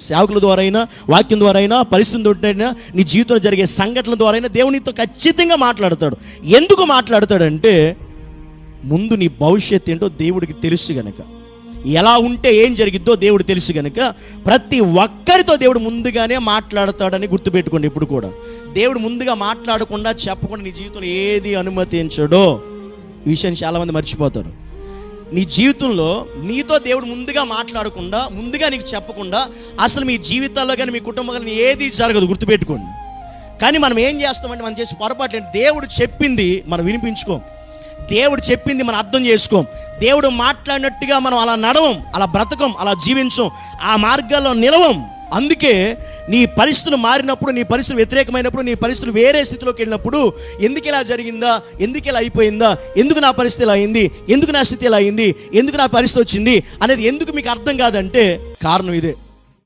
సేవకుల ద్వారా అయినా, వాక్యం ద్వారా అయినా, పరిస్థితుల ద్వారా అయినా, నీ జీవితంలో జరిగే సంఘటనల ద్వారా అయినా దేవునితో ఖచ్చితంగా మాట్లాడతాడు. ఎందుకు మాట్లాడతాడంటే ముందు నీ భవిష్యత్తు ఏంటో దేవుడికి తెలుసు గనక, ఎలా ఉంటే ఏం జరిగిద్దో దేవుడు తెలుసు గనక ప్రతి ఒక్కరితో దేవుడు ముందుగానే మాట్లాడతాడని గుర్తుపెట్టుకోండి. ఇప్పుడు కూడా దేవుడు ముందుగా మాట్లాడకుండా చెప్పకుండా నీ జీవితంలో ఏది అనుమతించడో ఈ విషయాన్ని చాలామంది మర్చిపోతారు. నీ జీవితంలో నీతో దేవుడు ముందుగా మాట్లాడకుండా, ముందుగా నీకు చెప్పకుండా అసలు మీ జీవితాల్లో కానీ మీ కుటుంబంలో కానీ ఏది జరగదు, గుర్తుపెట్టుకోండి. కానీ మనం ఏం చేస్తామంటే మనం చేసే పొరపాటు ఏంటి, దేవుడు చెప్పింది మనం వినిపించుకోం, దేవుడు చెప్పింది మనం అర్థం చేసుకోం, దేవుడు మాట్లాడినట్టుగా మనం అలా నడవం, అలా బ్రతకం, అలా జీవించం, ఆ మార్గాల్లో నిలవం. అందుకే నీ పరిస్థితులు మారినప్పుడు, నీ పరిస్థితులు వ్యతిరేకమైనప్పుడు, నీ పరిస్థితులు వేరే స్థితిలోకి వెళ్ళినప్పుడు ఎందుకు ఇలా జరిగిందా, ఎందుకు ఇలా అయిపోయిందా, ఎందుకు నా పరిస్థితి ఇలా అయింది, ఎందుకు నా స్థితి ఇలా అయింది, ఎందుకు నా పరిస్థితి వచ్చింది అనేది ఎందుకు మీకు అర్థం కాదంటే కారణం ఇదే.